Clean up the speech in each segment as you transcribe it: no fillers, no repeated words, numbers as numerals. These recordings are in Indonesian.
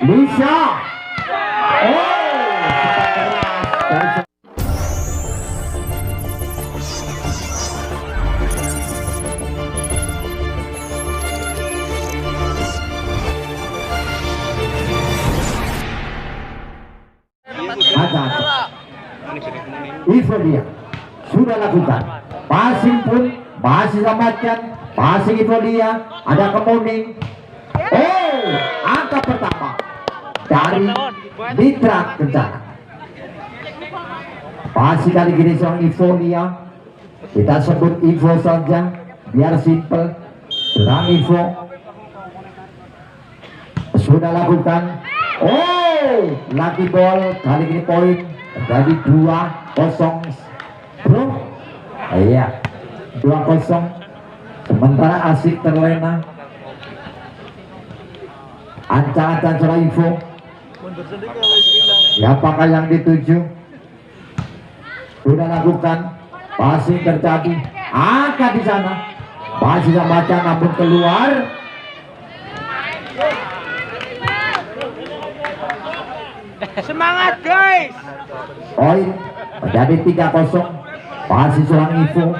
Bisa. Itu dia sudah lakukan passing pun masih selamatkan passing itu dia ada kemuning. Angka pertama dari Mitra Kencana. Passing kali ini seorang Ivonia, kita sebut Ivo saja biar simple. Serang Ivo sudah lakukan. Lucky ball kali ini poin jadi 2-0 bro. Iya 2-0. Sementara asik terlena. Ancang-ancang seorang Ivo. Siapakah yang dituju? Sudah lakukan passing terjadi. Angkat di sana. Masih baca namun keluar. Semangat guys. Poin menjadi 3-0. Masih seorang Ivo.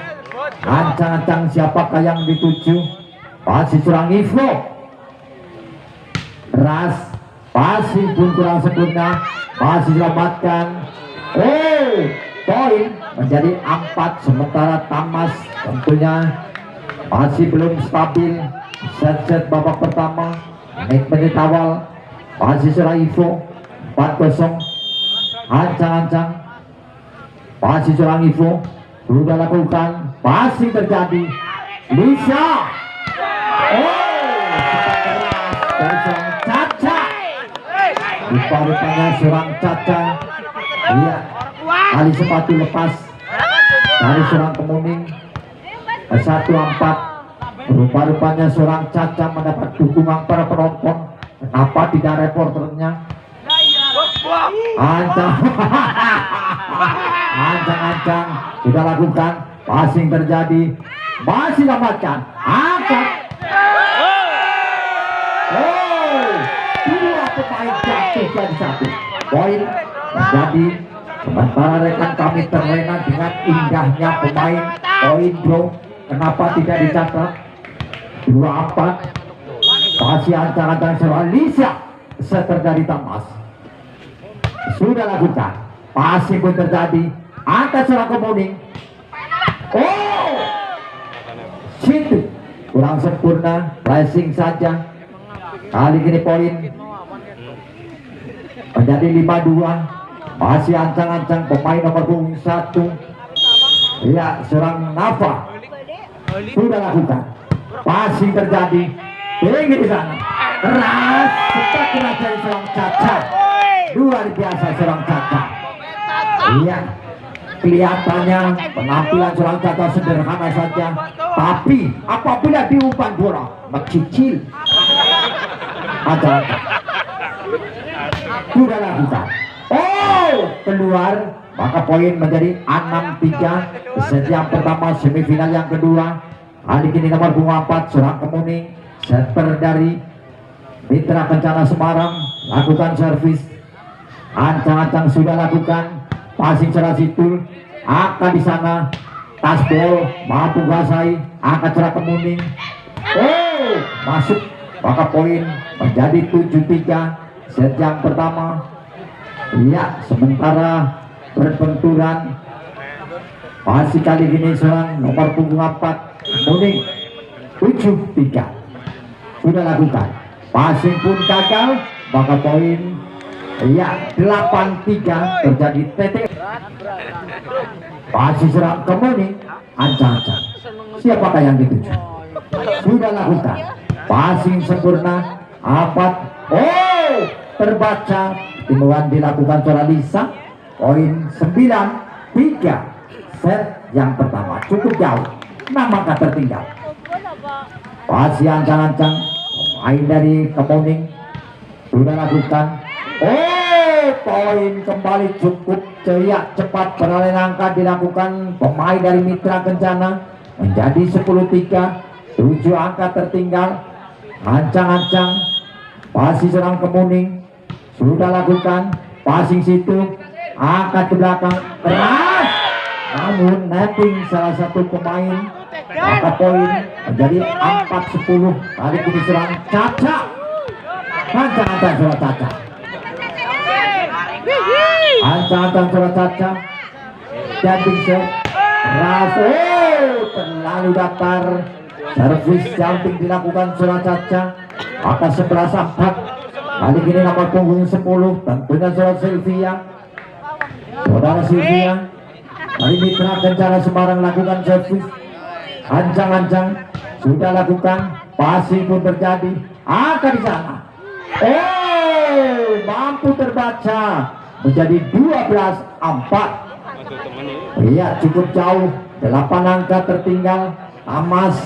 Ancang-ancang siapakah yang dituju? Masih seorang Ivo. Ras passing pun kurang sempurna. Masih selamatkan. Poin menjadi 4. Sementara Tamas tentunya masih belum stabil. Set babak pertama menit awal masih seorang Ivo. 4-0. Ancang-ancang masih seorang Ivo. Sudah lakukan passing terjadi. Bisa. Dari seorang Caca. Rupanya seorang Caca. Iya. Kali sepatu lepas dari seorang kemuning. 1-4. Rupanya seorang Caca mendapat dukungan para penonton. Kenapa tidak reporternya? Ancang sudah lakukan passing terjadi. Masih dapatkan angkat. Dua pemain jatuh jadi 1 poin menjadi. Sementara rekan kami terlena dengan indahnya pemain poin bro. Kenapa tidak dicatat? 2-4. Masih ancang-ancang seorang Lisa terjadi Tamas. Sudah lakukan passing pun terjadi. Angkat seorang kemuning. Situ kurang sempurna. Pressing saja. Kali ini poin menjadi 5-2. Masih ancang-ancang pemain nomor punggung 1. Ya seorang Nafa. Sudah lakukan passing terjadi. Tinggi di sana. Keras. Cepat keras dari seorang Caca. Luar biasa seorang Caca. Iya, kelihatannya penampilan seorang Caca sederhana saja, tapi apabila diumpan bola mencicil. Ada sudah lakukan. Keluar, maka poin menjadi 6-3. Set yang pertama semifinal yang kedua. Kali ini nomor 4 seorang kemuning. Setter dari Mitra Kencana Semarang lakukan servis. Ancang-ancang sudah lakukan passing secara situl. Angkat di sana. Tasbol mampu kuasai. Angkat secara kemuning. Masuk. Maka poin menjadi 7-3. Set yang pertama. Ya, sementara berbenturan masih kali ini seorang nomor punggung 4 kemuning. 7-3. Sudah lakukan passing pun gagal. Maka poin ya 8-3 terjadi TT. Masih serang kemuning. Ancang-ancang siapakah yang dituju? Sudah lakukan passing sempurna. Terbaca. Timbuhan dilakukan seorang Lisa. Poin 9-3. Set yang pertama cukup jauh. Maka tertinggal. Masih ancang-ancang pemain dari kemuning. Sudah lakukan. Poin kembali cukup cepat. Peralihan angka dilakukan pemain dari Mitra Kencana menjadi 10-3. 7 angka tertinggal. Ancang-ancang Passing serang Kemuning. Sudah lakukan. Passing situ. Angkat ke belakang. Keras. Namun netting salah satu pemain. Maka poin menjadi 4-10. Kali ini serang Caca. Ancang-ancang surat Caca. Ancang-ancang surat Caca. Jumping shot. Raso terlalu datar. Servis jumping dilakukan surat Caca. Maka 11-4. Kali ini nomor punggung 10 tentunya surat Sylvia. Saudara Sylvia. Kali Mitra Kencana Semarang lakukan servis. Ancang-ancang sudah lakukan. Passing pun terjadi. Angka di sana. Mampu terbaca menjadi 12-4. Iya, cukup jauh. 8 angka tertinggal. Amas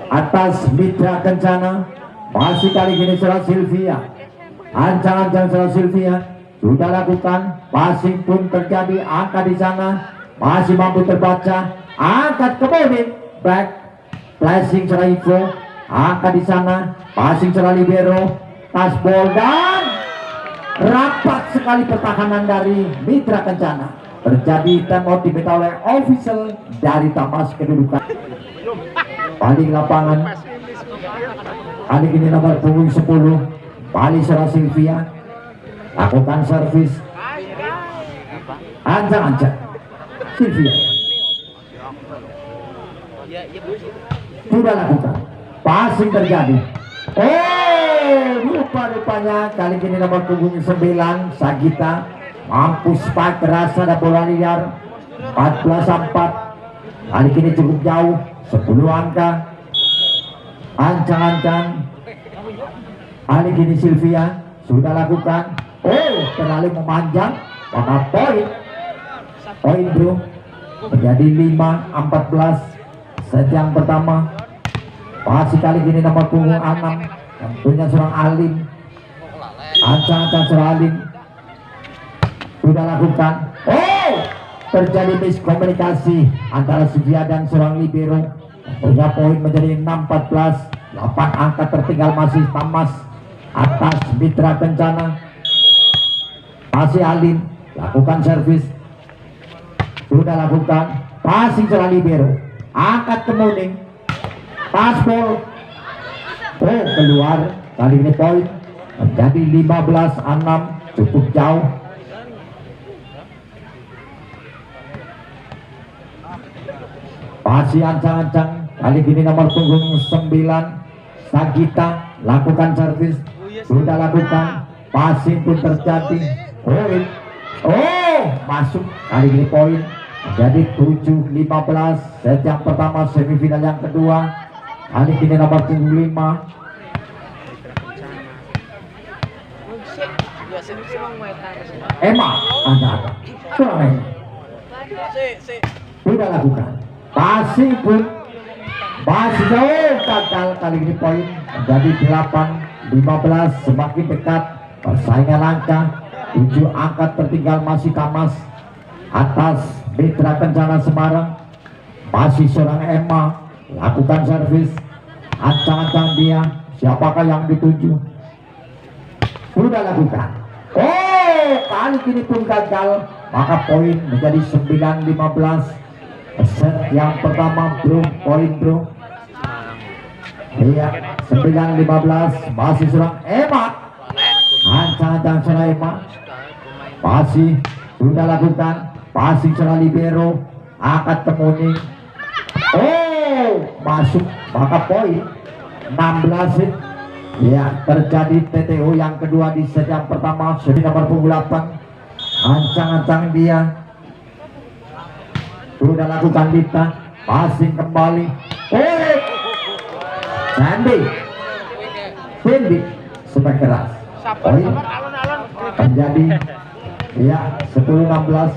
atas Mitra Kencana. Masih kali ini serang Sylvia. Ancang-ancang serang Sylvia sudah lakukan. Passing pun terjadi. Angka di sana masih mampu terbaca. Angkat Kemuning. Back flashing serang Info. Angka di sana. Passing serang libero. Tasbol dan rapat sekali pertahanan dari Mitra Kencana. Terjadi timeout diminta oleh official dari Tamas kedudukan. Paling lapangan. Kali ini nomor punggung 10. Balik serang Sylvia. Lakukan servis. Ancang-ancang Sylvia. Sudah lakukan. Passing terjadi. Rupa-rupanya kali ini nomor punggung 9 Sagita mampu spike keras ada bola liar. 14-4. Kali ini cukup jauh. 10 angka. Ancang-ancang. Kali ini Sylvia sudah lakukan. Terlalu memanjang. Maka poin bro menjadi 5-14. Set yang pertama. Masih kali ini nomor punggung 6 tentunya seorang Alim. Ancang-ancang seorang Alim sudah lakukan. Terjadi miskomunikasi antara Sylvia dan seorang libero. Tentunya poin menjadi 6-14. 8 angka tertinggal masih Tamas atas Mitra Kencana. Masih Alim lakukan servis. Sudah lakukan. Passing seorang libero. Angkat Kemuning. Paspol. Keluar. Kali ini poin menjadi 15-6. Cukup jauh. Masih ancang-ancang. Kali ini nomor punggung 9 Sagita lakukan servis. Sudah lakukan. Passing pun terjadi. Poin. Masuk. Kali ini poin jadi 7-15. Set yang pertama semifinal yang kedua. Kali ini nomor punggung 5 Emma. Ada sudah lakukan. Passing pun masih jauh gagal. Kali ini poin jadi 8-15. Semakin dekat persaingan langka. 7 angka tertinggal masih Tamas atas Mitra Kencana Semarang. Masih seorang Emma lakukan servis. Ancang-ancang dia. Siapakah yang dituju? Sudah lakukan. Kali ini pun gagal. Maka poin menjadi 9-15. Set yang pertama bro. Poin bro. Iya 9-15. Masih seorang Emma. Ancang-ancang seorang Emma. Masih sudah lakukan. Passing seorang libero. Angkat Kemuning. Masuk. Maka poin 16. Ya, terjadi TTO yang kedua di set yang pertama. Jadi nomor punggung 8. Ancang-ancang dia. Sudah lakukan Dita. Passing kembali. Sandy supaya keras. Poin menjadi ya 10-16.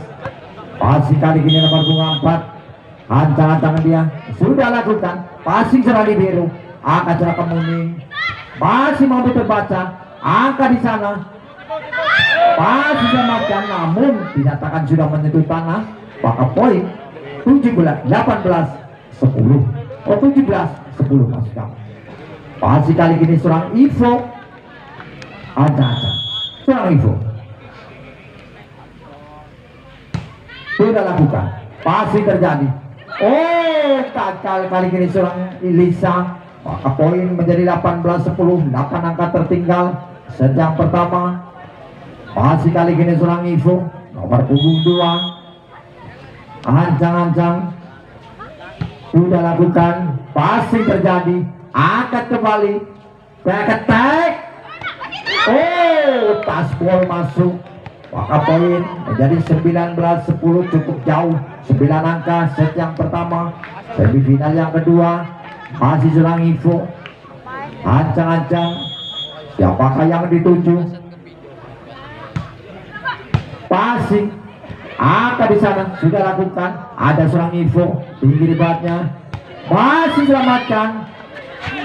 Passing kali ini nomor punggung 4. Ancang-ancang dia. Sudah lakukan. Passing serang libero. Angkat serang Kemuning. Masih mampu terbaca. Angka di sana. Masih selamatkan. Namun dinyatakan sudah menyentuh tanah. Maka poin 17-18-10. 17-10 masih kamu. Masih kali ini serang Info. Ada kurang info sudah lakukan pasti terjadi. Oh, gagal kali ini seorang Lisa, maka poin menjadi 18-10, 8 angka tertinggal sejam pertama. Masih kali ini seorang Ivo nomor punggung 2, ancang-ancang sudah lakukan pasti terjadi, angkat kembali ketek. Oh, tasbol masuk, maka poin menjadi 19-10, cukup jauh 9 angka set yang pertama. Semifinal yang kedua masih serang Ivo, ancang-ancang siapakah yang dituju, passing angka di sana sudah lakukan, ada serang Ivo tinggi debatnya masih selamatkan.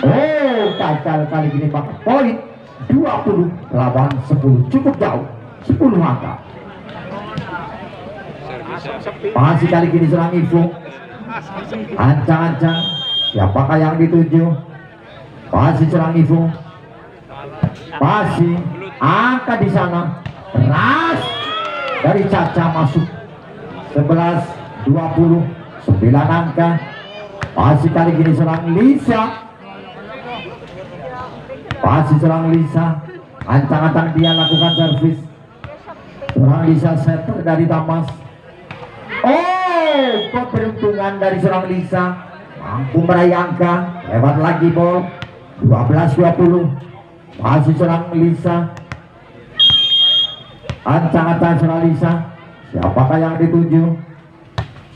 Oh, gagal kali ini, maka poin 20 lawan 10, cukup jauh 10 angka. Masih kali ini serang Ivo, ancang-ancang siapakah yang dituju, masih serang Ivo, masih angka di sana keras dari Caca masuk 11-20, 9 angka. Masih kali ini serang Lisa, masih serang Lisa, ancang-ancang dia lakukan servis. Serang Lisa setter dari Tamas. Oh, keberuntungan dari serang Lisa mampu meraih angka, lewat lagi bol 12-20. Masih serang Lisa, ancang-ancang serang Lisa, siapakah yang dituju,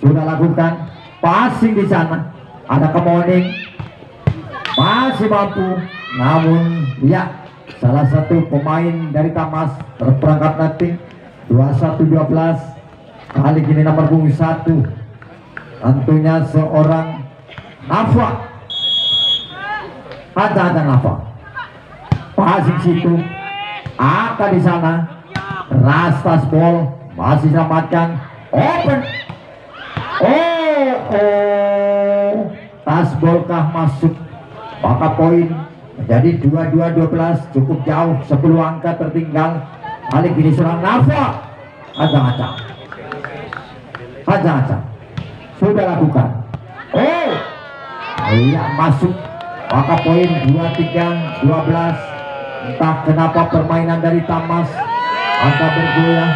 sudah lakukan passing di sana, ada Kemoning masih mampu, namun ya salah satu pemain dari Tamas terperangkap nanti 21-12. Kali ini nomor punggung 1 tentunya seorang Nafa, ada Nafa, passing situ, angka di sana, rastas ball masih selamatkan, open. Oh, tas bolkah masuk, maka poin menjadi 22-12, cukup jauh 10 angka tertinggal. Kali ini serang Nafa, ancang-ancang sudah lakukan. Oh iya, masuk, maka poin 23-12. Entah kenapa permainan dari Tamas angka bergoyah.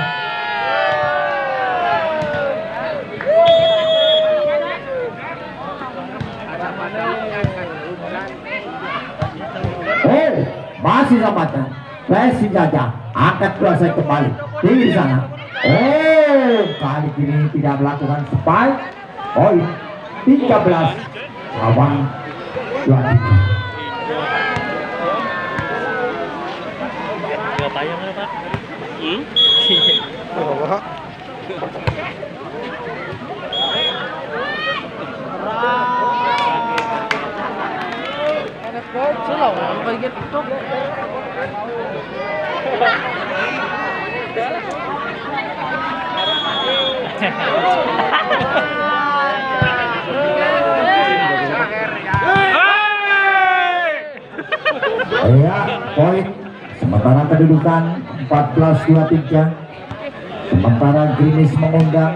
Oh, masih selamatkan, pressing saja, angkat kuasa kembali tinggi di sana. Oh, kali ini tidak melakukan spike. Poin 13 lawan 23. Tayang na Pak. Ya, poin sementara kedudukan 14-23. Sementara Grimis mengundang.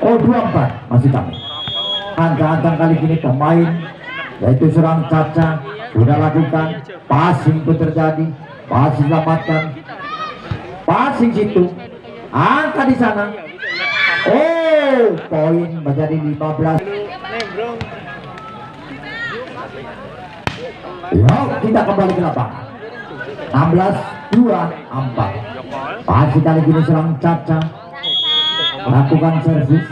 Oh, 24 masih kami. Angka-angka kali ini pemain yaitu serang Caca sudah lakukan, passing pun terjadi, passing selamatkan, passing situ, angka di sana. Oh, poin menjadi 15. Yo, kita kembali ke lapangan 16-24. Pasti kali ini serang Caca lakukan servis,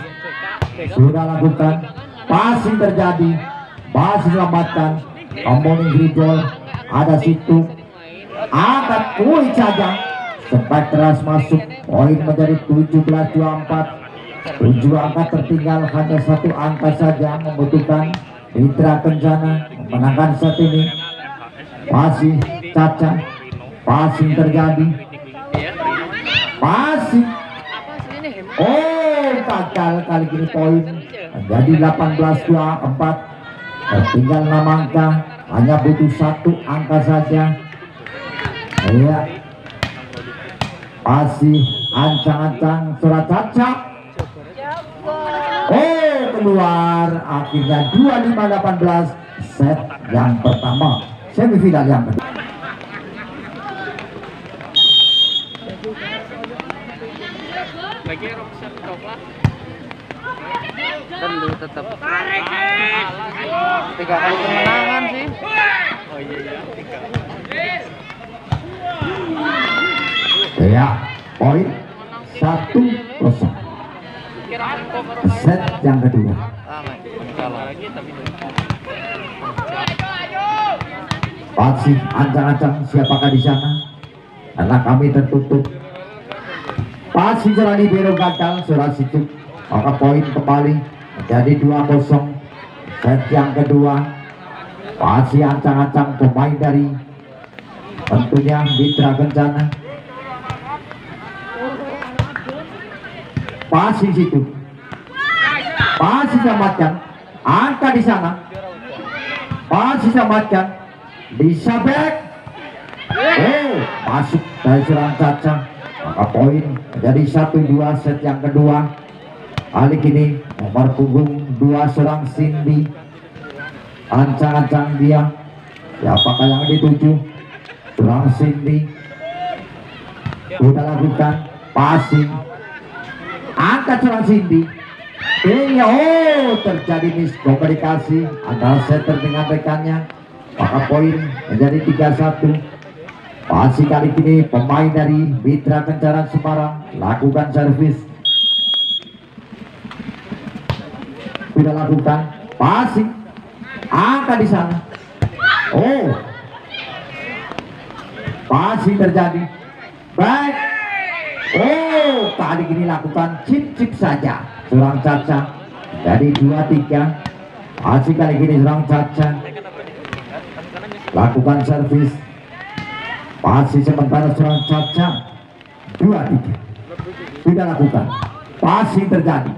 sudah lakukan, passing terjadi, passing selamatkan, Kemoning Gribol ada situ, angkat kuih saja, sempat keras masuk, poin menjadi 17-24. 7 angka tertinggal, hanya 1 angka saja membutuhkan Mitra Kencana memenangkan set ini. Masih Caca, passing terjadi, passing. Oh, gagal kali ini, poin menjadi 18-24. Tertinggal 6 angka, hanya butuh 1 angka saja. Iya, masih ancang-ancang Surat Caca. Oh, keluar. Akhirnya 25-18 set yang pertama, semifinal yang kedua. Tentu tetap 3 kali kemenangan sih. Oh iya 3. Ya, poin 1-0. Set yang kedua. Masih ancang-ancang siapakah di sana? Karena kami tertutup. Pasti jalan libero gagal Surat Situ. Maka poin kembali menjadi 2-0. Set yang kedua. Masih ancang-ancang pemain dari tentunya Mitra Kencana. Pasti situ. Pasti selamatkan. Angka di sana. Pasti selamatkan. Disabek. Oh, masuk dari Surat Caca. Maka poin menjadi 1-2 set yang kedua. Kali ini nomor punggung 2 seorang Cindy. Ancang-ancang dia. Siapakah yang dituju? Seorang Cindy. Sudah lakukan passing. Angkat seorang Cindy. Oh, terjadi miskomunikasi antara setter dengan rekannya. Maka poin menjadi 3-1. Pasti kali ini pemain dari Mitra Kencana Semarang lakukan servis. Sudah lakukan passing. Angka di sana. Oh, passing terjadi. Baik. Oh, kali ini lakukan chip saja. Seorang Caca. Jadi 2-3. Pasti kali ini seorang Caca lakukan servis. Pasti sementara seorang Caca 2-3. Sudah lakukan. Pasti terjadi.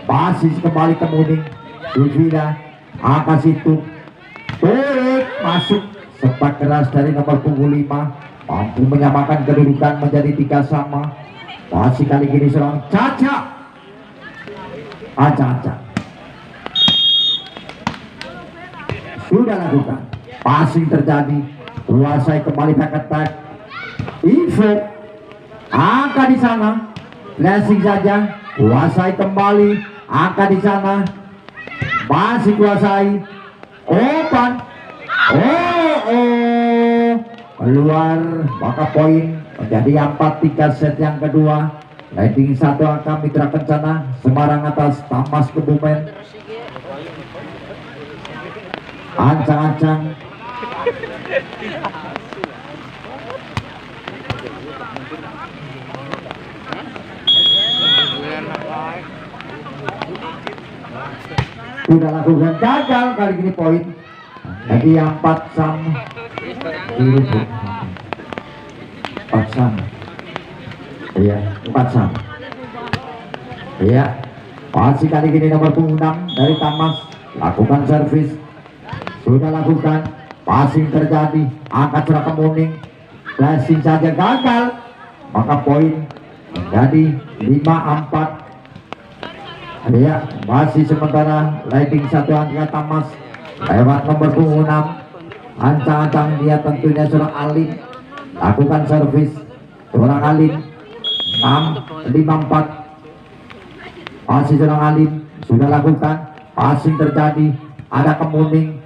Pasti kembali ke Muning. Sufida angka situ. Turik masuk. Sepak keras dari nomor punggung 5. Mampu menyamakan kedudukan menjadi 3 sama. Pasti kali ini seorang Caca. Acak-acak. Sudah lakukan. Passing terjadi. Kuasai kembali back attack. Info. Angka di sana. Flashing saja. Kuasai kembali. Angka di sana. Masih kuasai. Open. Oh. Keluar. Maka poin menjadi 4-3 set yang kedua. Leading 1 angka Mitra Kencana Semarang atas Tamas Kebumen. Ancang-ancang. Sudah lakukan gagal kali ini poin. Jadi 4 sama. 4 sama. Iya, 4 sama. Iya. Pasti kali ini nomor punggung 6 dari Tamas lakukan servis. Sudah lakukan. Passing terjadi. Angkat Surat Kemuning. Flashing saja gagal. Maka poin menjadi 5-4. Iya, masih sementara leading 1 angka Tamas lewat nomor punggung 6. Ancang-ancang dia tentunya seorang Alin lakukan servis. Seorang Alin 6-5-4. Masih seorang Alin sudah lakukan. Passing terjadi. Ada Kemuning.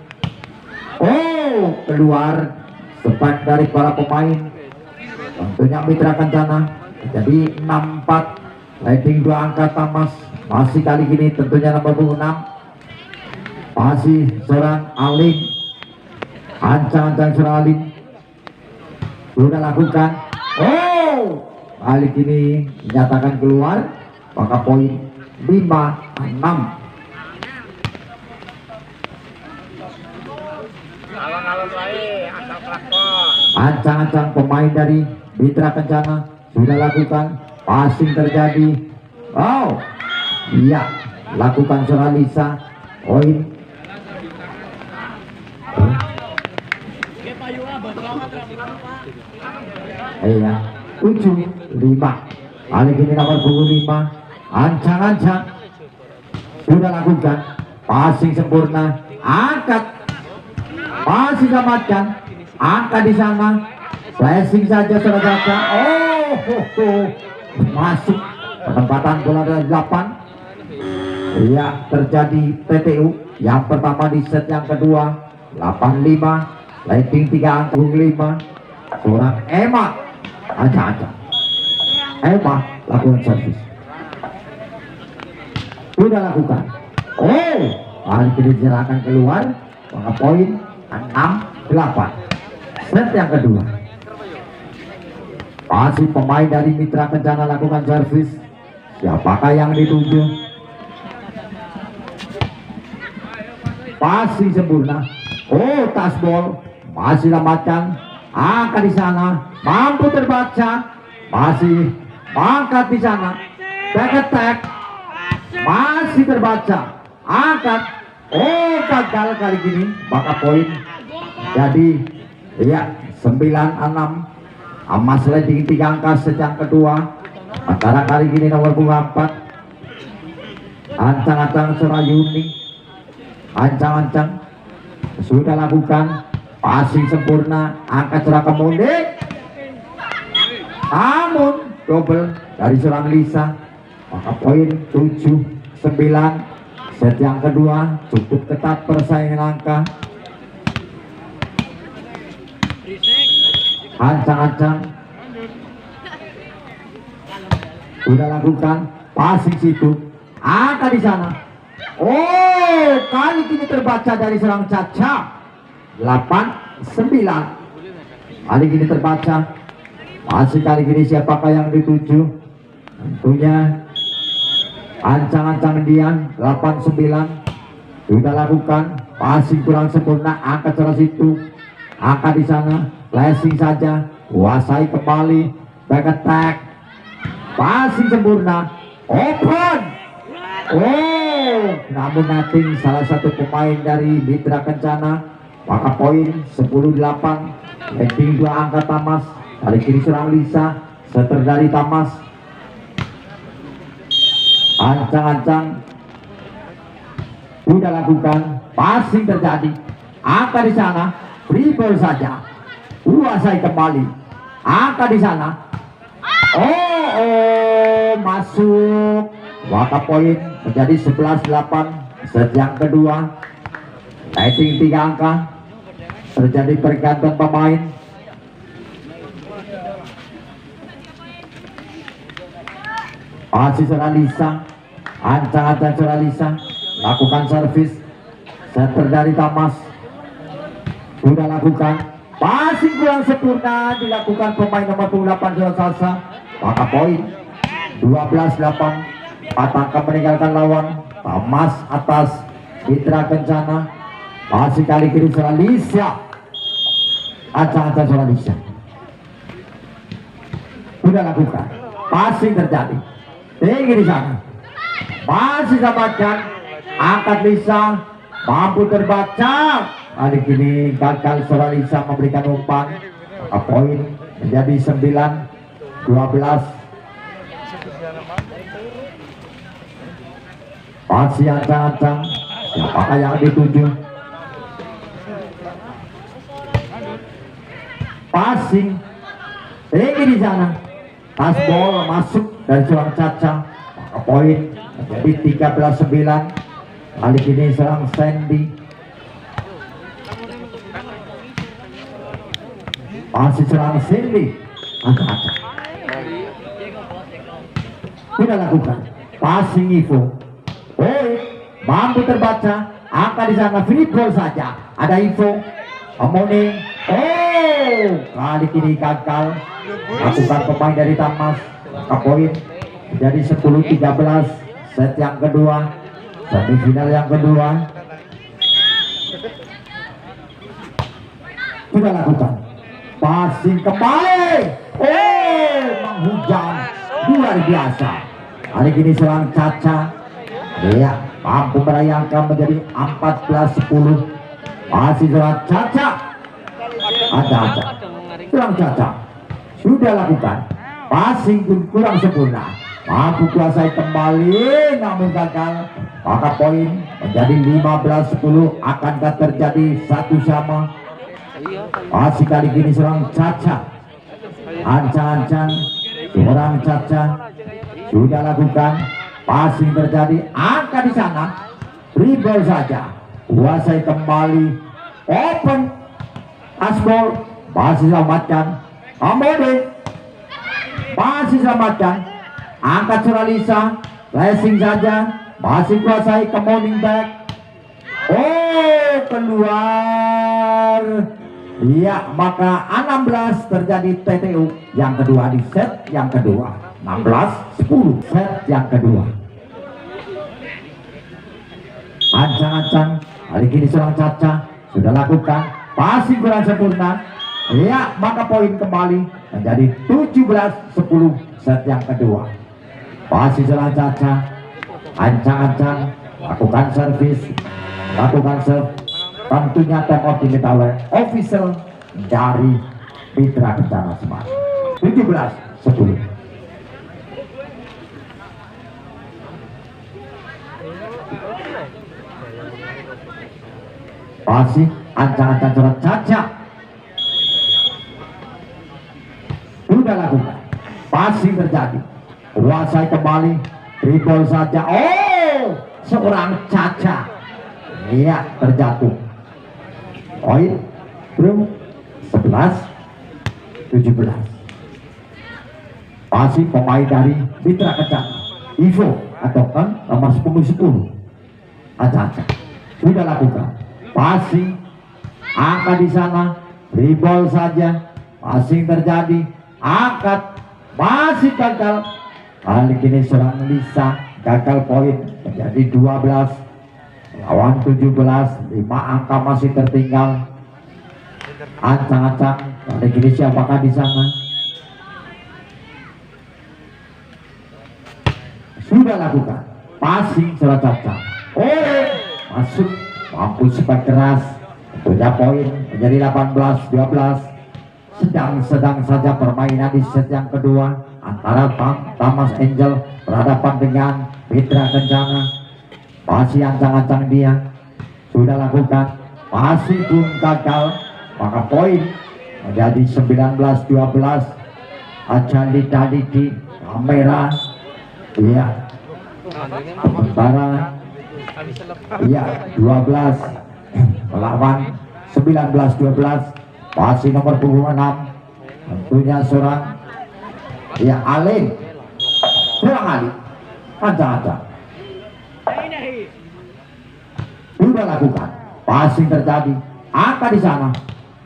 Oh, keluar sepak dari para pemain tentunya Mitra Kencana. Jadi 6-4. Leading 2 angka Tamas. Masih kali ini tentunya nomor punggung 6. Masih seorang Alin. Ancang-ancang seorang Alin sudah lakukan. Oh, kali ini dinyatakan keluar. Maka poin 5-6. Ancang-ancang pemain dari Mitra Kencana sudah lakukan. Passing terjadi. Oh, iya, lakukan seorang Lisa. Poin Iya, 7-5. Kali ini nomor punggung 5. Ancang-ancang sudah lakukan passing sempurna, angkat, masih selamatkan, angkat di sana, flashing saja saudara. Masuk penempatan bola dari 8. Iya, terjadi TTU yang pertama di set yang kedua. 8-5, lighting 3 angka 5. Seorang Emma ancang-ancang, Emma lakukan servis, sudah lakukan. Kali ini diserahkan keluar, maka poin 6-8. Set yang kedua. Masih pemain dari Mitra Kencana lakukan servis. Siapakah yang dituju? Passing sempurna. Tasbol masih lembatkan, angkat di sana, mampu terbaca, masih angkat di sana, back attack, masih terbaca, angkat, gagal kali ini, maka poin jadi ya 9-6. Amas sliding 3 angka sejak kedua. Antara kali ini nomor bunga 4. Ancang-ancang Surayuni, ancang-ancang sudah lakukan passing sempurna, angkat serang kemudian, namun double dari seorang Lisa, maka poin 7-9. Set yang kedua cukup ketat persaingan angka. Ancang-ancang sudah lakukan passing situ, angkat di sana. Kali ini terbaca dari serang Caca. 8-9. Kali ini terbaca. Masih kali ini siapakah yang dituju? Tentunya ancang-ancang Dian. 8-9. Sudah lakukan passing kurang sempurna, angkat secara situ, angkat di sana, flashing saja, kuasai kembali, back attack, passing sempurna, open. Namun nothing, salah satu pemain dari Mitra Kencana, maka poin 10-8. Ranking 2 angka Tamas. Kali kiri serang Lisa, seter dari Tamas. Ancang-ancang sudah lakukan passing terjadi, angka di sana, free ball saja, kuasai kembali, angka di sana. Masuk, maka poin menjadi 11-8. Set yang kedua, lighting 3 angka, terjadi pergantian pemain. Masih serang Lisa, ancang-ancang serang Lisa, lakukan servis, setter dari Tamas, sudah lakukan passing kurang sempurna, dilakukan pemain nomor 28 Jawa Salsa, maka poin 12-8. 4 angka meninggalkan lawan. Tamas atas Mitra Kencana. Masih kali kiri serang Lisa, ancang-ancang serang Lisa, sudah lakukan passing terjadi, tinggi di sana, masih dapatkan, angkat Lisa, mampu terbaca. Kali ini gagal serang Lisa memberikan umpan, maka poin menjadi 9-12. Masih ancang-ancang, siapakah yang dituju? Passing tinggi di sana, tas bola masuk dari seorang Caca, maka poin menjadi 13-9. Kali ini serang Sandy, masih serang Sandy, ancang-ancang sudah lakukan passing Ivo, mampu terbaca, angka di sana, free ball saja, ada Ivo, Amoni. Kali ini gagal, lakukan pemain dari Tamas, maka poin menjadi 10-13. Set yang kedua, semifinal yang kedua, sudah lakukan passing kembali, menghujam luar biasa. Hari ini serang Caca, dia mampu merayakan menjadi 14-10. Masih serang Caca, Ada kurang cacat sudah lakukan, passing pun kurang sempurna, mampu kuasai kembali namun gagal, maka poin menjadi 15-10. Akankah terjadi satu sama? Masih kali ini seorang cacat, ancang-ancang seorang cacat sudah lakukan, passing terjadi, angka di sana, dribble saja, kuasai kembali, open, aspol, masih selamatkan, Amode, masih selamatkan, angkat Suralisa, flashing saja, masih kuasai ke morning back, oh keluar. Ya, maka 16 terjadi TTU yang kedua di set yang kedua, 16-10 set yang kedua. Ancang-ancang kali ini seorang Caca sudah lakukan, passing kurang sempurna. Ya, maka poin kembali menjadi 17-10 set yang kedua. Passing seorang Caca, ancang-ancang lakukan servis, lakukan serve. Tentunya time dimiliki oleh official dari Mitra Kencana Semarang. 17-10. Masih ancang-ancang surat Caca sudah lakukan, passing terjadi, kuasai kembali, dribble saja, oh seorang Caca, iya terjatuh. Poin bro 11-17. Masih pemain dari Mitra Kencana Ivo atau kan nomor 10 Caca sudah lakukan, passing, angka di sana, dribble saja, passing terjadi, angkat, masih gagal. Kali ini seorang Lisa gagal, poin menjadi 12 lawan 17, 5 angka masih tertinggal. Ancang-ancang kali ini siapakah di sana? Sudah lakukan, passing seorang Caca, oh masuk, mampu spike keras, tentunya poin menjadi 18-12. Sedang saja permainan di set yang kedua antara Thomas Angel berhadapan dengan Mitra Kencana. Masih ancang-ancang dia sudah lakukan, masih pun gagal, maka poin menjadi 19-12. Ajali tadi di kamera, iya sementara iya 12 melawan 19-12. Masih nomor 26 tentunya seorang ya Alin, seorang Ali, ancang-ancang sudah lakukan, passing terjadi, angka di sana,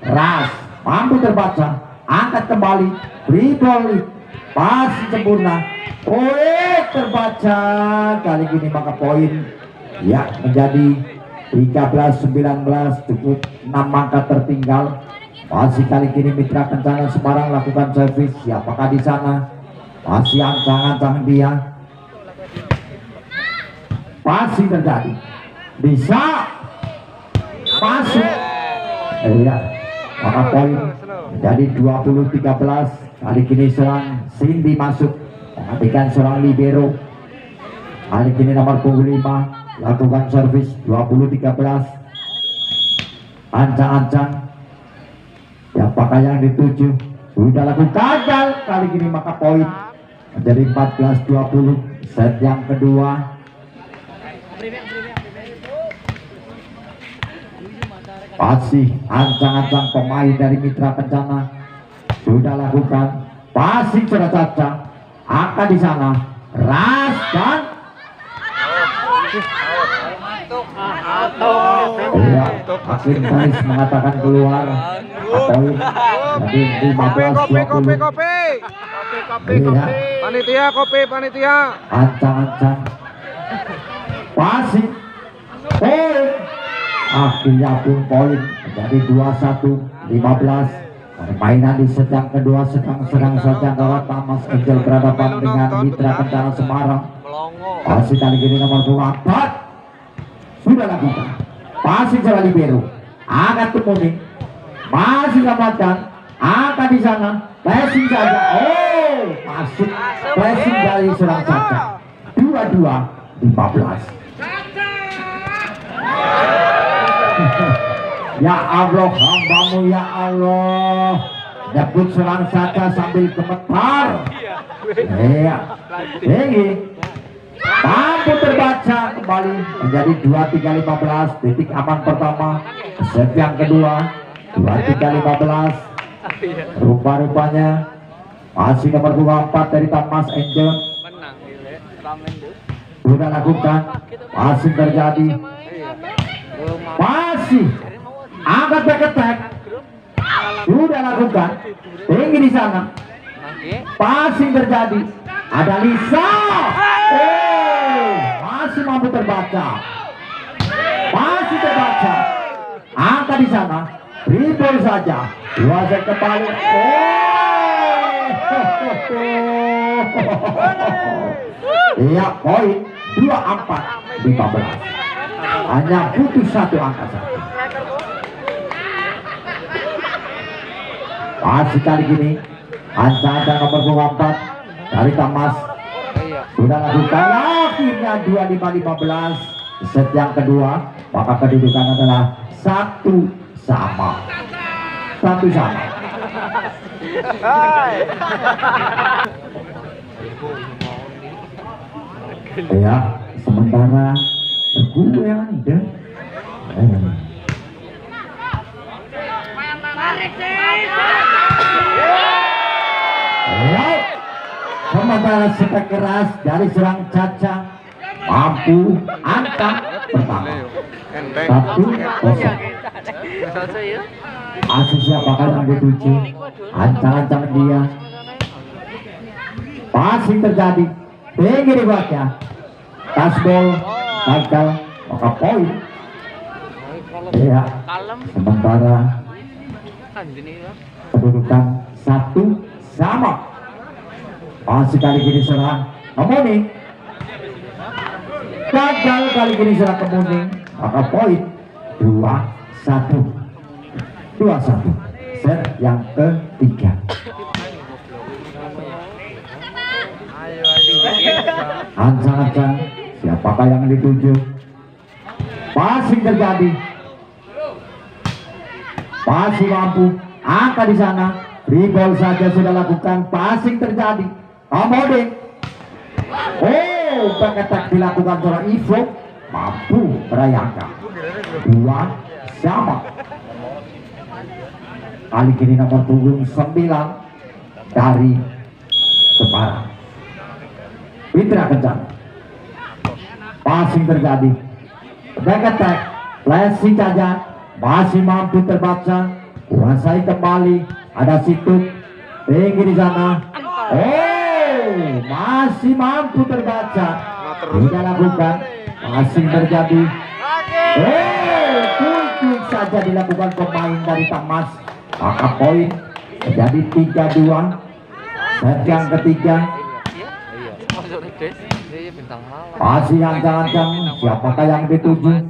ras, mampu terbaca, angkat kembali, dribble, passing sempurna, terbaca kali ini, maka poin ya menjadi 13-19, cukup 6 angka tertinggal. Masih kali ini Mitra Kencana Semarang lakukan servis, siapakah di sana? Masih ancang-ancang dia, passing terjadi, bisa masuk, iya maka poin menjadi 20-13. Kali ini serang Cindy masuk menggantikan serang libero. Kali ini nomor 25 lakukan servis, 20-13. Ancang-ancang siapakah yang dituju? Sudah lakukan, gagal kali ini, maka poin menjadi 14-20 set yang kedua. Masih ancang-ancang pemain dari Mitra Kencana sudah lakukan, passing sudah Caca, angka di sana, ras dan ya, hakim garis mengatakan keluar, poin jadi 15-20. Panitia. Ancang-ancang passing, poin akhirnya pun poin menjadi 21-15. Permainan di set yang kedua sedang saja antara Thomas Angel berhadapan dengan Mitra Kencana Semarang. Masih kali ini nomor 24 sudah lakukan, passing secara libero, angkat ke morning, masih dapatkan, angkat di sana, passing saja, oh masuk, passing dari seorang Caca, 22-15. Ya Allah, hambamu ya Allah, nyebut seorang Caca sambil gemetar. Iya, tinggi. Mampu terbaca kembali menjadi 23-15. Titik aman pertama, set yang kedua 23-15. Rupa-rupanya masih nomor 24 dari Thomas Angel sudah lakukan, masih terjadi, masih angkat back attack sudah lakukan, tinggi di sana, passing terjadi, ada Lisa, masih mampu terbaca, masih terbaca, angka di sana, dribble saja, 2 set kembali, iya poin 24-15, hanya butuh 1 angka saja. Masih kali gini Anca nomor 24 dari Thomas sudah lakukan, akhirnya 25-15. Set yang kedua, maka kedudukan adalah 1 sama. Ya, sementara gue ada sementara sepak keras dari serang Caca mampu angkat pertama 1-0. Asis siapakah yang dituju, ancang-ancang dia, passing terjadi, tinggi dibuatnya, tasbol gagal, maka poin. Ya, sementara kedudukan 1 sama. Masih kali ini serang Kemuning, gagal kali ini serang Kemuning, maka poin 2-1. Set yang ketiga. Ancang-ancang siapakah yang dituju, passing terjadi, masih mampu angka di sana, dribble saja sudah lakukan, passing terjadi, Kemuning, back attack dilakukan oleh Ivo, mampu merayakan 2 sama. Kali ini nomor punggung 9 dari Semarang, Fitra Kencana, passing terjadi, back attack, flashing saja, masih mampu terbaca, kuasai kembali, ada situ, tinggi di sana, masih mampu terbaca, sudah lakukan, passing terjadi, quick saja dilakukan pemain dari Thomas, maka poin menjadi 3-2. Set yang ketiga, masih ancang-ancang siapakah yang dituju,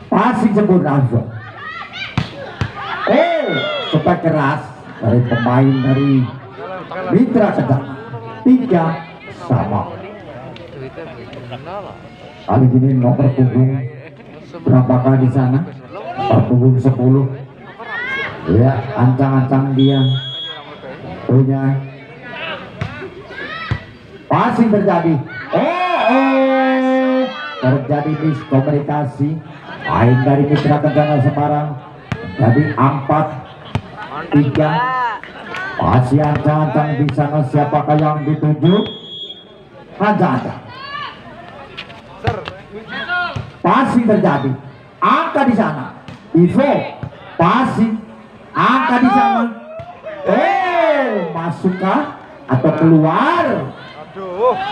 passing sempurna, sepak keras dari pemain dari Mitra Kencana, 3 sama. Kali ini nomor punggung berapakah di sana? Nomor punggung 10. Ya, ancang-ancang dia punya, passing terjadi, terjadi miskomunikasi, main dari Mitra Kencana Semarang jadi 4-3. masih ancang-ancang di sana siapakah yang dituju, ancang-ancang, passing terjadi, angka di sana, Ivo, passing, angka di sana, masukkah atau keluar,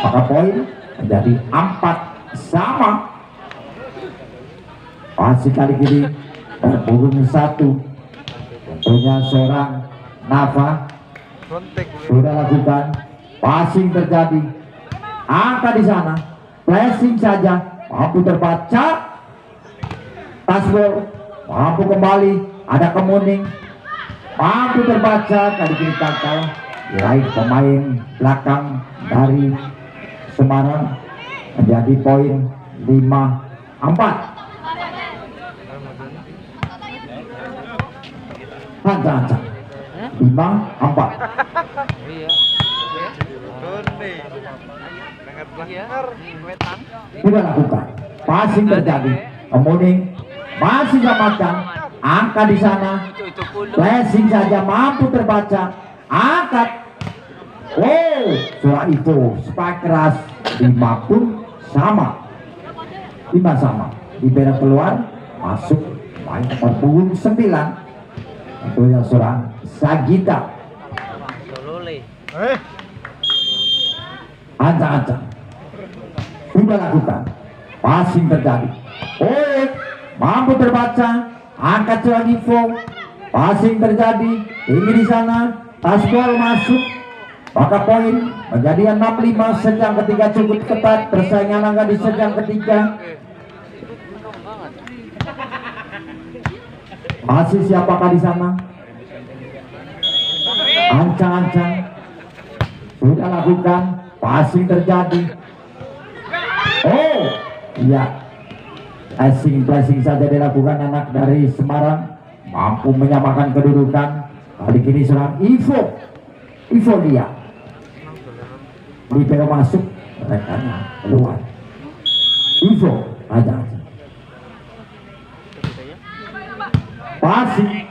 maka poin menjadi 4 sama. Masih kali ini berpunggung 1, tentunya seorang Nafa sudah lakukan, passing terjadi, angka di sana, flashing saja, mampu terbaca, tasbol, mampu kembali, ada Kemuning, mampu terbaca, kali ini gagal diraih pemain belakang dari Semarang, menjadi poin 5-4. Hancang 5-4. Sudah lakukan, passing terjadi, Kemuning masih samakan, angkat di sana, flashing saja mampu terbaca, angkat. Oh, surah itu spike keras, 5 pun sama, 5 sama, diberi keluar, masuk main nomor punggung 9, itu yang surah Sagita. Ancang-ancang sudah lakukan, passing terjadi, oh mampu terbaca, angkat surah info, passing terjadi, ini di sana, tas bol masuk, maka poin menjadi 6-5. Sejam ketiga cukup ketat, persaingan angka di sejam ketiga. Masih siapakah di sana? Ancang-ancang sudah lakukan, passing terjadi. Oh iya, flashing saja dilakukan anak dari Semarang, mampu menyamakan kedudukan. Kali ini serang Ivo dia libero masuk, mereka keluar. Ivo aja passing,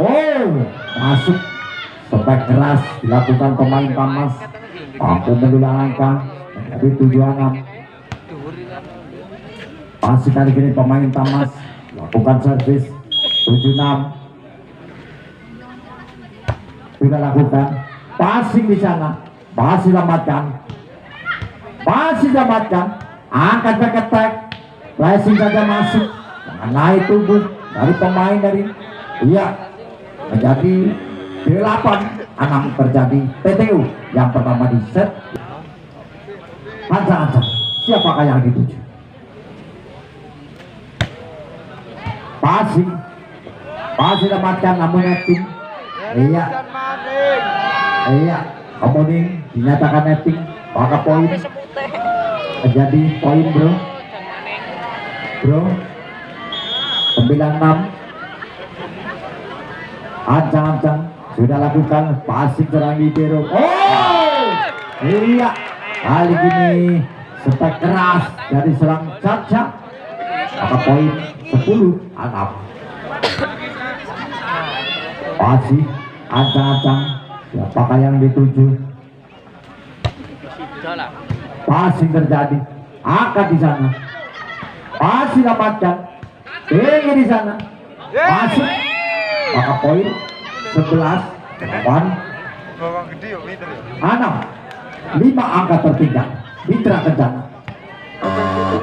oh masuk, spek keras dilakukan pemain Tamas, mampu mendulang angka menjadi 7-6. Passing kali ini pemain Tamas lakukan servis 7-6. Sudah lakukan, passing di sana, masih selamatkan, angkat back attack, flashing saja masuk, naik tubuh dari pemain dari menjadi 8-6 terjadi PTU yang pertama di set. Hancang-hancang, siapakah yang dituju? Passing dapatkan namun netting. Kemudian dinyatakan netting, maka poin menjadi poin bro 9-6. Ancang-ancang sudah lakukan, passing serang libero. Oh iya, kali ini spek keras dari serang Caca, maka poin 10-6. Passing ancang-ancang, siapakah yang dituju? Passing terjadi, angkat di sana, passing dapatkan, tinggi di sana, masuk, maka poin 11-6. 5 angka tertinggal Mitra Kencana.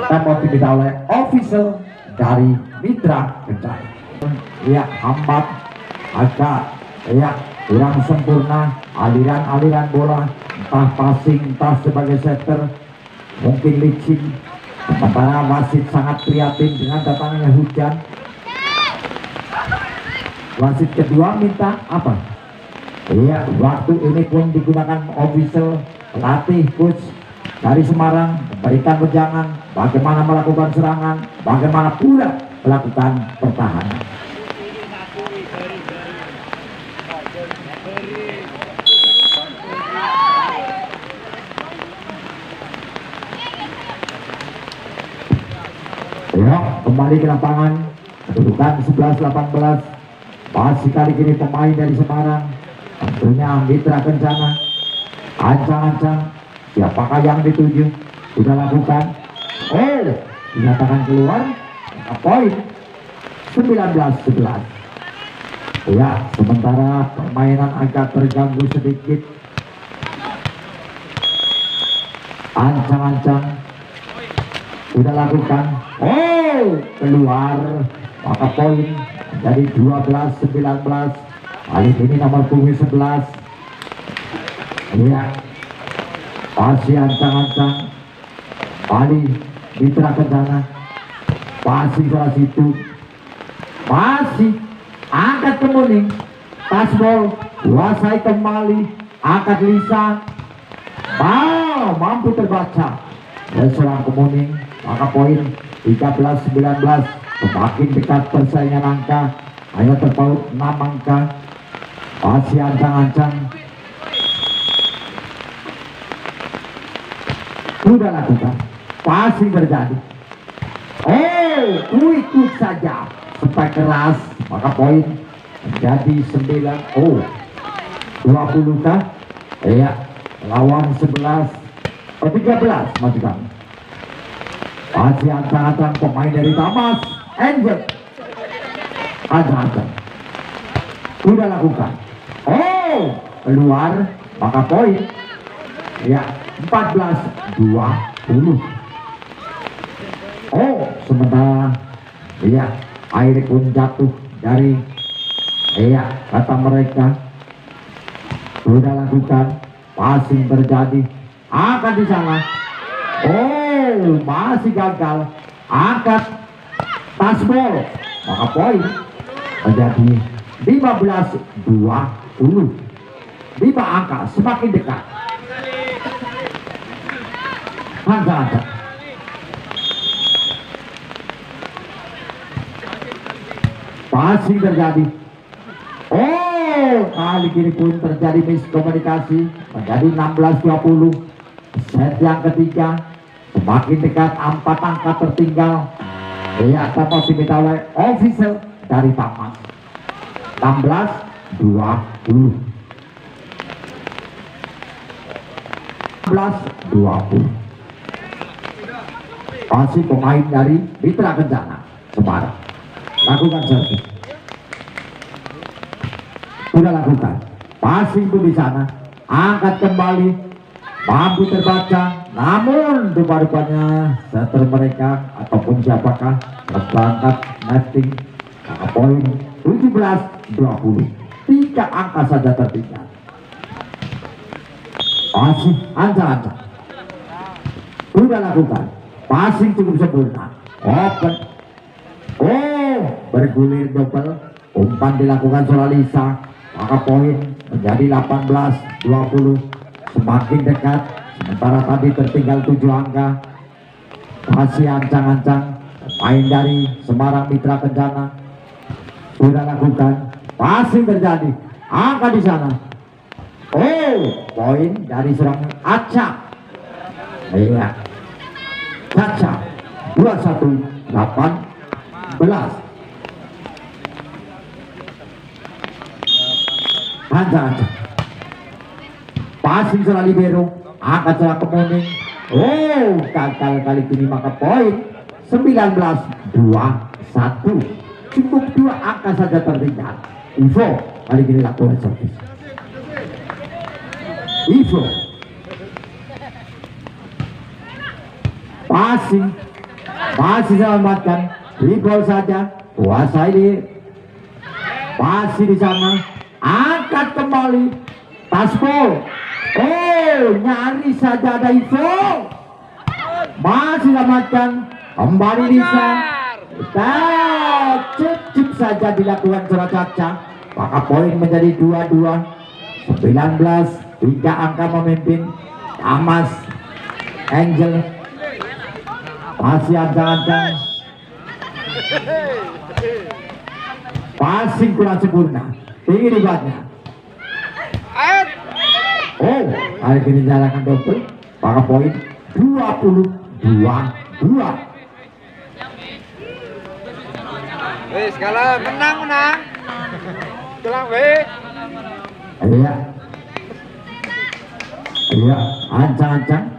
Dan motivasi oleh official dari Mitra Kencana. Ya, hambat agak kurang sempurna aliran bola, entah passing, entah sebagai setter, mungkin licin. Sementara wasit sangat prihatin dengan datangnya hujan. Wasit kedua minta apa? Waktu ini pun digunakan official pelatih coach dari Semarang memberikan wejangan bagaimana melakukan serangan, bagaimana pula melakukan pertahanan. Kembali ke lapangan, kedudukan 11-18. Masih kali ini pemain dari Semarang, tentunya Mitra Kencana. Ancang-ancang, siapakah yang dituju? Sudah lakukan, dinyatakan keluar, poin 19-11. Sementara permainan agak terganggu sedikit. Ancang-ancang sudah lakukan, keluar, maka poin menjadi 12-19. Kali ini nomor punggung 11. Masih ancang-ancang, kali Mitra Kencana, passing salah situ, Masih angkat ke Muning, tasbol kuasai kembali, angkat Lisa, mampu terbaca dan serang ke Muning, maka poin 13-19. Semakin dekat persaingan angka, hanya terpaut 6 angka. Masih ancang-ancang, sudah lakukan, passing terjadi. Quick saja, supaya keras, maka poin menjadi 9. 20 kah? Iya, lawan 11 13 masih kami. Masih ancang-ancang pemain dari Tamas Angel, ancang-ancang, sudah lakukan. Keluar, maka poin ya 14-20. Sementara ya air pun jatuh dari kata mereka. Sudah lakukan, passing terjadi, akan di sana. Masih gagal, angkat tasbol, maka poin menjadi 15-20. 5 angka semakin dekat. Hansa. Passing terjadi. Kali ini pun terjadi miskomunikasi, menjadi 16-20. Set yang ketiga semakin dekat, 4 angka tertinggal. Tamas diminta oleh official dari Tamas. 16-20. 16-20. Masih pemain dari Mitra Kencana Semarang. Lakukan servis. Sudah lakukan. Passing pun di sana. Angkat kembali. Mampu terbaca. Namun rupa-rupanya setter mereka ataupun siapakah berangkat netting. Maka poin 17-20. 3 angka saja tertinggal. Masih ancang-ancang. Sudah lakukan. Passing cukup sempurna. Open. Bergulir double. Umpan dilakukan Solalisa, maka poin menjadi 18-20. Semakin dekat, sementara tadi tertinggal 7 angka. Masih ancang-ancang main dari Semarang Mitra Kencana. Sudah lakukan, passing terjadi, angka di sana. Poin dari serangan Acak. Caca 21-18. Hansa. Passing setelah libero, angkat setelah ke Muning. Gagal kali ini, maka poin 19-21. Cukup 2 angka saja tertinggal. Ivo kali ini lakukan servis. Ivo passing, masih selamatkan, dribble saja, kuasai di masih di sana, angkat kembali, tasbol, nyaris saja ada Ivo, masih selamatkan, kembali Lisa, cip saja dilakukan Caca, maka poin menjadi 22, 19, 3 angka memimpin Tamas Angel. Masih ancang-ancang, passing kurang sempurna, tinggi dibuatnya. Kali ini jalankan double, maka poin 22-2. Skala menang. Tulang Iya, ancang-ancang.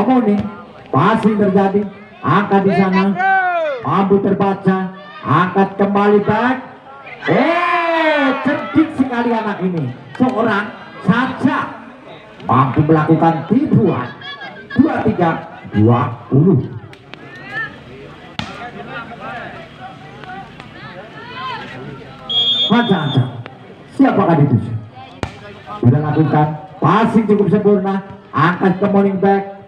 Nih, passing terjadi, angkat di sana, mampu terbaca, angkat kembali back. Cerdik sekali anak ini, seorang Caca mampu melakukan tipuan. 23-20. Caca, siapakah dituju? Sudah lakukan, passing cukup sempurna, angkat ke morning back.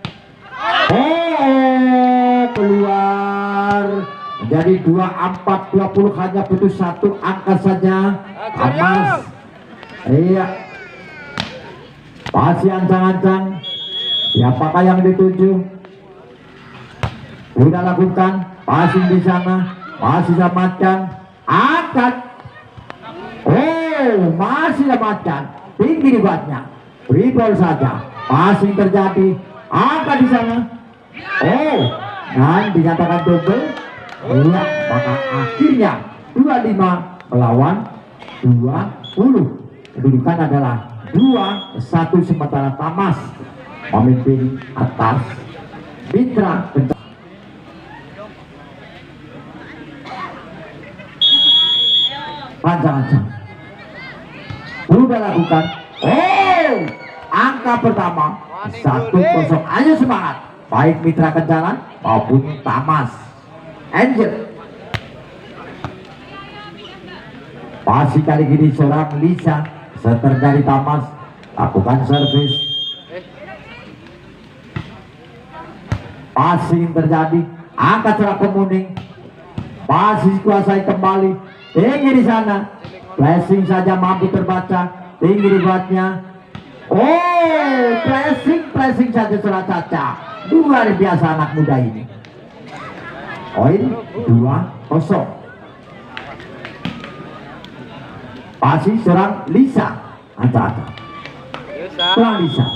Keluar menjadi 24-20, hanya butuh satu angka saja. Tamas, iya, masih ancang-ancang. Siapakah yang dituju? Sudah lakukan passing di sana, masih selamatkan, angkat. Oh, masih selamatkan, tinggi dibuatnya, free ball saja. Passing terjadi, angkat di sana. Oh, dan dinyatakan double. Iya, maka akhirnya 25 melawan 20. Kedudukan adalah 2-1, sementara Tamas memimpin atas Mitra Kencana. Ancang-ancang sudah lakukan. Oh, angka pertama 1-0. Ayo semangat, baik Mitra Kencana maupun Tamas Angel. Masih kali ini seorang Lisa, setter dari Tamas, lakukan servis. Passing terjadi, angkat seorang Kemuning, masih kuasai kembali, tinggi di sana, flashing saja mampu terbaca, tinggi dibuatnya. Oh, flashing saja seorang Caca, luar biasa anak muda ini. Poin 2-0. Pasti serang Lisa, acak-acak. Serang Lisa.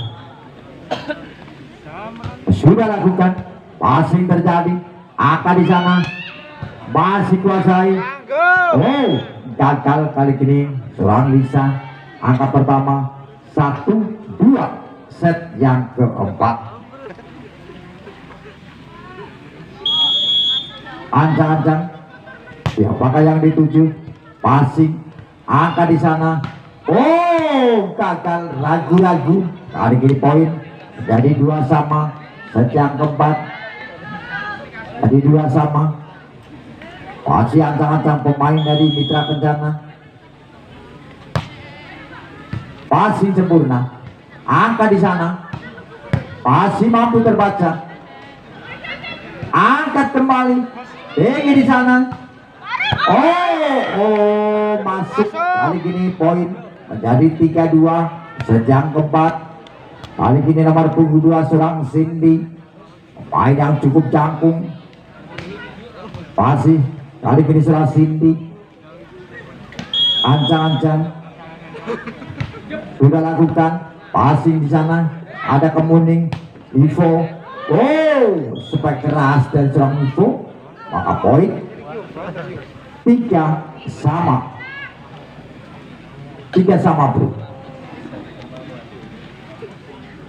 Sudah lakukan, passing terjadi, angka di sana, masih kuasai. Oh, gagal kali ini serang Lisa. Angka pertama 1-2, set yang keempat. Ancang-ancang, siapakah yang dituju? Passing, angka di sana. Oh, gagal, ragu-ragu. Kali ini poin jadi 2 sama, set yang keempat. Jadi 2 sama. Masih ancang-ancang pemain dari Mitra Kencana. Passing sempurna, angka di sana, masih mampu terbaca. Angkat kembali, tinggi di sana. Oh, masuk. Kali ini poin menjadi 3-2, sejam keempat. Kali ini nomor punggung 2 serang Cindy, pemain yang cukup jangkung. Masih kali ini serang Cindy, ancang-ancang. Sudah lakukan passing di sana, ada Kemuning, Ivo. Oh, supaya keras dan serang Ivo, maka poin 3 sama. 3 sama, bro.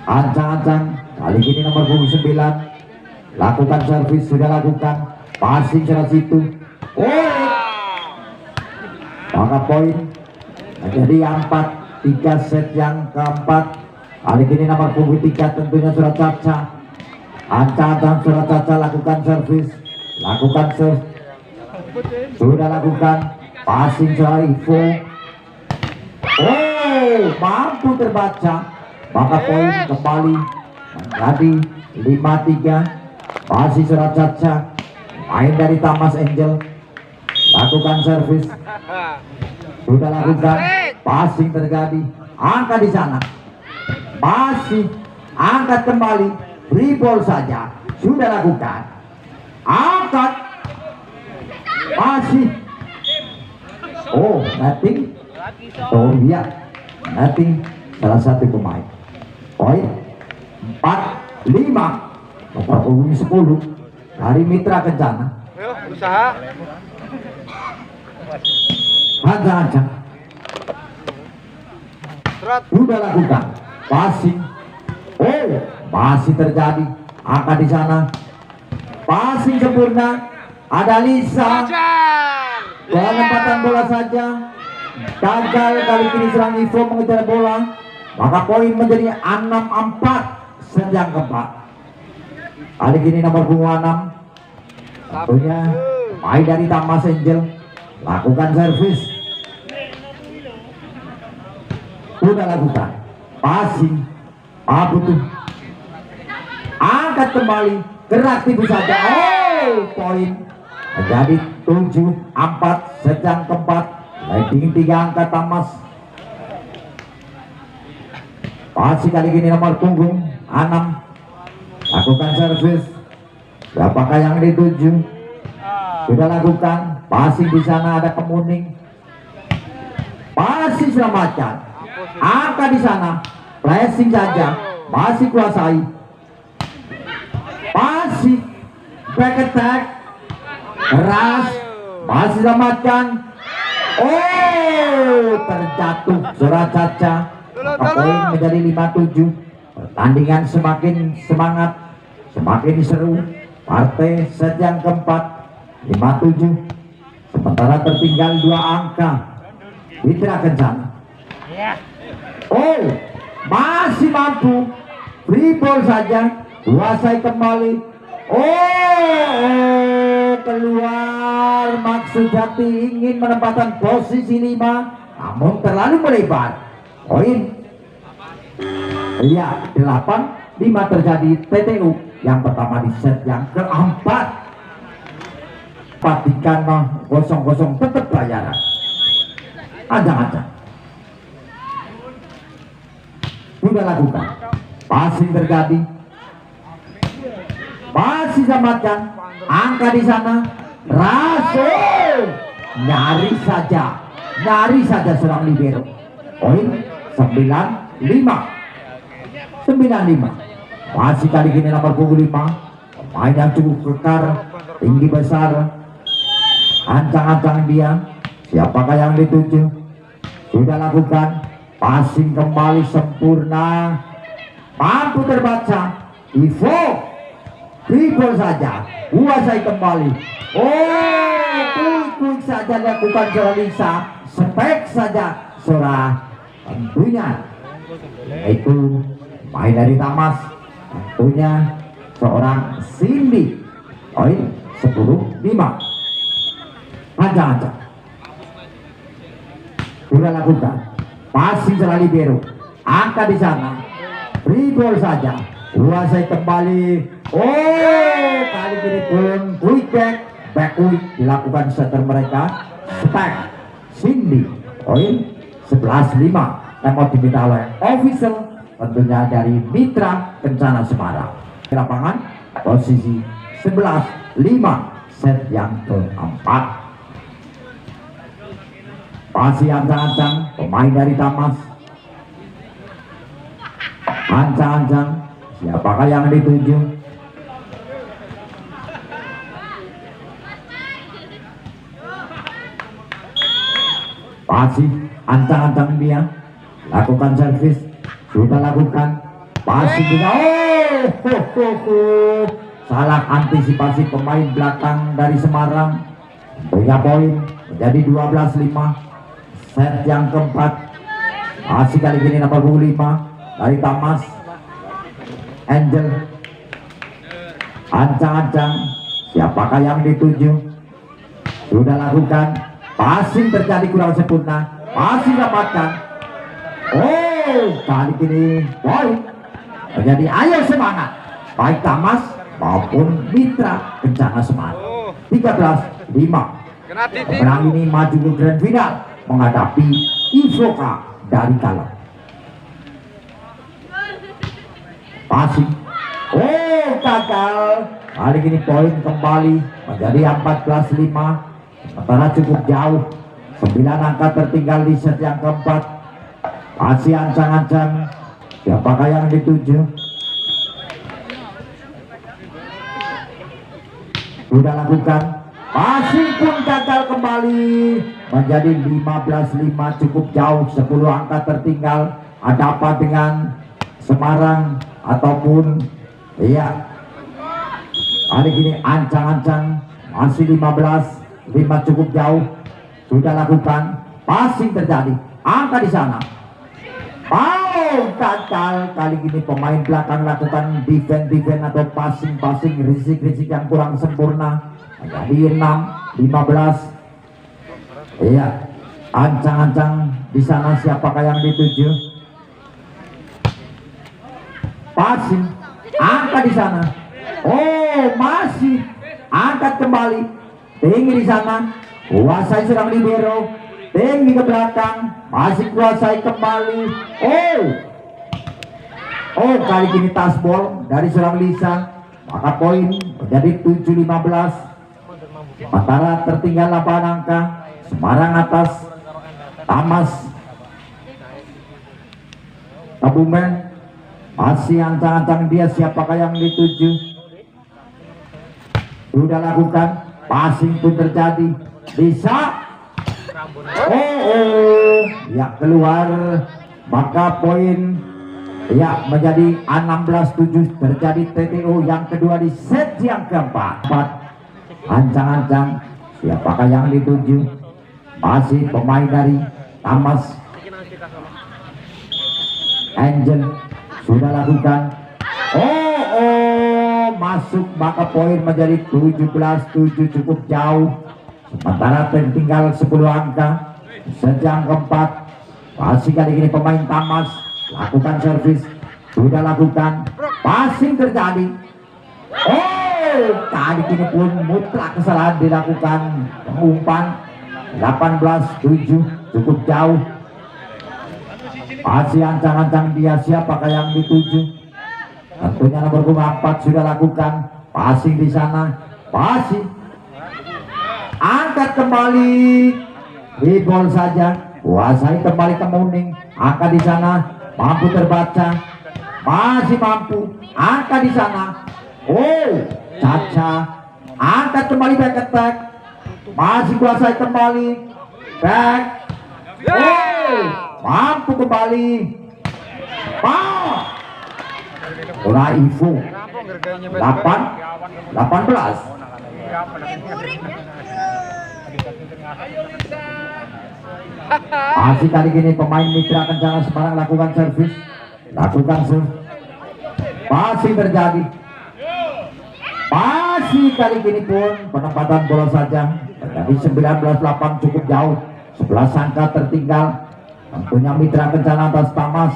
Ancang-ancang, kali ini nomor punggung 9 lakukan servis, sudah lakukan passing serang situ. Oh, maka poin menjadi 4-3, set yang keempat. Kali ini nomor punggung 3 tentunya Surat Caca. Ancang-ancang Surat Caca lakukan servis, lakukan serve, sudah lakukan passing Surat Ivo. Oh, mampu terbaca, maka poin kembali menjadi 5-3. Masih Surat Caca, main dari Tamas Angel, lakukan servis, sudah lakukan passing terjadi, angka di sana, masih angkat kembali, free ball saja, sudah lakukan, angkat, masih. Oh, nothing. Oh iya, nothing. Salah satu pemain. Poin 4-5. Nomor punggung 10 dari Mitra Kencana. Ayo, usaha. Ancang-ancang. Sudah lakukan passing. Oh, masih terjadi, angka di sana, passing sempurna, ada Lisa. Penempatan bola saja gagal, kali ini serang Ivo mengejar bola, maka poin menjadi 6-4, set yang keempat. Kali ini nomor punggung 6 tentunya main dari Tamas Angel, lakukan servis, sudah lakukan passing, butuh, angkat kembali, gerak tipu saja. Oh, poin menjadi 7-4. Set yang keempat leading 3 angka Tamas. Pasti kali ini nomor punggung 6 lakukan servis. Apakah yang dituju? Sudah lakukan passing, di sana ada Kemuning. Passing selamatkan. Angka di sana flashing saja, masih kuasai. Passing back attack keras, masih selamatkan. Oh, terjatuh surat caca. Poin menjadi 5-7. Pertandingan semakin semangat, semakin seru. Partai set yang keempat 5-7. Sementara tertinggal 2 angka. Mitra Kencana. Oh, masih mampu. Free ball saja, kuasai kembali. Oh, keluar. Maksud hati ingin menempatkan posisi 5, namun terlalu melebar. Poin. Iya, 8-5 terjadi TTU yang pertama di set yang keempat. Patikan 0-0 tetap bayaran. Ancang-ancang sudah lakukan, passing terjadi, masih selamatkan. Angka di sana Raso, nyaris saja serang libero. Poin 9-5. Masih kali ini nomor punggung 5, pemain yang cukup kekar, tinggi besar. Ancang-ancang dia. Siapakah yang dituju? Sudah lakukan passing kembali sempurna, mampu terbaca. Ivo dribble saja, kuasai kembali. Oh, quick saja lakukan Lisa, spek saja surah. Tentunya itu main dari Tamas, tentunya seorang Cindy. Poin 10-5. Ancang-ancang sudah lakukan passing setelah libero. Angka di sana free ball saja, kuasai kembali. Oh, kali ini pun quick back quick dilakukan setter mereka. Spek Cindy. Poin 11-5. Tempat diminta oleh official tentunya dari Mitra Kencana Semarang. Di lapangan posisi 11-5 set yang keempat. Masih ancang-ancang pemain dari Tamas. Ancang-ancang siapakah yang dituju? Masih ancang-ancang dia lakukan servis. Sudah lakukan passing juga. Salah antisipasi pemain belakang dari Semarang. Punya poin menjadi 12-5. Set yang keempat. Masih kali ini nomor 5 dari Tamas. Angel. Ancang-ancang siapakah yang dituju? Sudah lakukan passing terjadi kurang sempurna, masih dapatkan. Oh, kali ini poin menjadi ayo semangat baik Tamas maupun Mitra Kencana Semarang. 13-5. Pemenang ini maju ke grand final menghadapi Ivoka dari Kalong. Passing. Oh, gagal. Kali ini poin kembali menjadi 14-5. Sementara cukup jauh. 9 angka tertinggal di set yang keempat. Masih ancang-ancang. Siapakah yang dituju? Sudah lakukan. Passing pun gagal kembali menjadi 15-5. Cukup jauh, 10 angka tertinggal. Ada apa dengan Semarang ataupun iya, kali ini ancang-ancang masih 15-5, cukup jauh. Sudah lakukan passing terjadi, angka di sana. Oh, gagal. Kali ini pemain belakang lakukan defense atau passing risik yang kurang sempurna. Jadi 6-15. Iya, ancang-ancang di sana. Siapakah yang dituju? Passing, angka di sana. Oh, masih angkat kembali. tinggi di sana, kuasai serang libero, tinggi ke belakang, masih kuasai kembali. Oh, kali ini tasbol dari serang Lisa, maka poin menjadi 7-15. Sementara tertinggal 8 angka. Semarang atas Tamas Kebumen masih ancang-ancang dia, siapakah yang dituju. Sudah lakukan, passing pun terjadi, bisa. Ya keluar, maka poin ya menjadi 16-7. terjadi TTO yang kedua di set yang keempat. Ancang-ancang, siapakah yang dituju. Masih pemain dari Tamas Angel sudah lakukan. Masuk, maka poin menjadi 17-7, cukup jauh. Sementara tertinggal 10 angka. Sejam keempat, masih kali ini pemain Tamas lakukan servis, sudah lakukan, passing terjadi. Kali ini pun mutlak kesalahan dilakukan, pengumpan. 18-7, cukup jauh. Masih ancang-ancang dia, siapakah yang dituju. Tentunya nomor 4 sudah lakukan, passing di sana, passing, angkat kembali, rebol saja, kuasai kembali ke Muning, angkat di sana, mampu terbaca, masih mampu, angkat di sana. Caca, angkat kembali back attack, masih kuasai kembali, back, mampu kembali, Ora info 18. Masih kali ini pemain Mitra Kencana Semarang lakukan servis, lakukan servis, masih terjadi. Masih kali ini pun penempatan bola saja terjadi 19-8, cukup jauh. 11 angka tertinggal. Tentunya Mitra Kencana atas Tamas.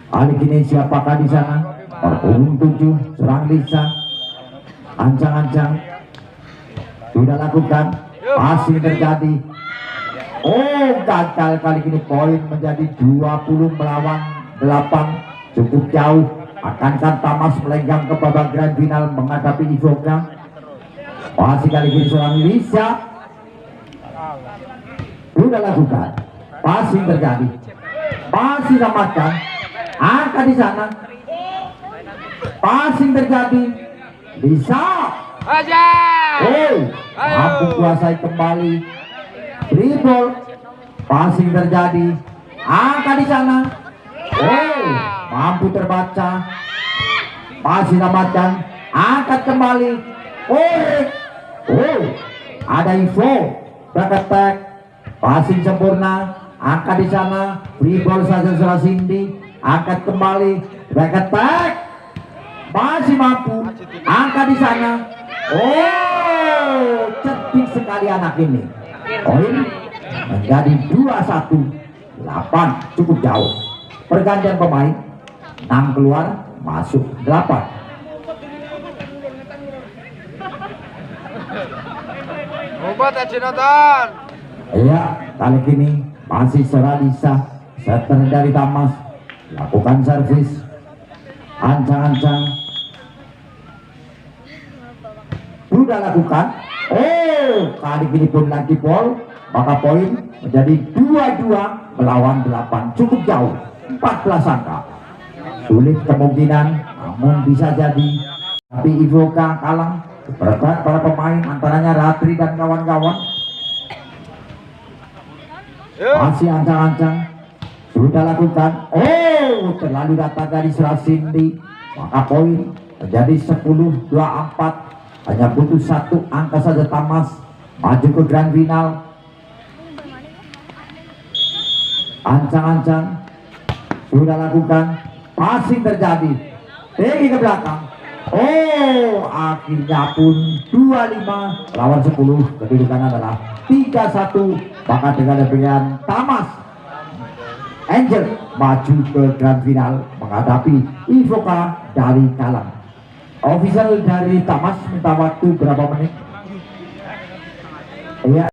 Kali ini siapakah di sana? Perpunggung 7 serang Lisa, ancang-ancang sudah lakukan, masih terjadi. Gagal kali ini, poin menjadi 20 melawan 8, cukup jauh. Akankah Tamas melenggang ke babak grand final menghadapi Ivoka? Masih kali ini serang Lisa, sudah lakukan, passing terjadi, masih samakan, angka di sana, passing terjadi, bisa. Mampu kuasai kembali, dribble, passing terjadi, angka di sana, mampu terbaca, masih samakan, angkat kembali, ada info, back attack, passing sempurna, angkat di sana, free ball saja serah Cindy, angkat kembali, back attack, masih mampu, angkat di sana. Cerdik sekali anak ini. Poin menjadi 21-8, cukup jauh. Pergantian pemain, 6 keluar, masuk 8. Obat aja nonton. Iya, kali ini masih serah Lisa, setter dari Tamas, lakukan servis, ancang-ancang, sudah lakukan. Kali ini pun lagi ball, maka poin menjadi 22 melawan 8, cukup jauh. 14 angka, sulit kemungkinan, namun bisa jadi. Tapi Ivoka kalah berkat para pemain, antaranya Ratri dan kawan-kawan. Masih ancang-ancang, sudah lakukan. Terlalu rata dari serah Cindy, maka poin menjadi 10-24. Hanya butuh 1 angka saja Tamas maju ke grand final. Ancang-ancang, sudah lakukan, passing terjadi, tinggi ke belakang. Akhirnya pun 25 lawan 10, kedudukan adalah 3-1. Maka dengan Tamas Angel maju ke grand final menghadapi Ivoka dari Kalang. Official dari Tamas minta waktu berapa menit? Ya.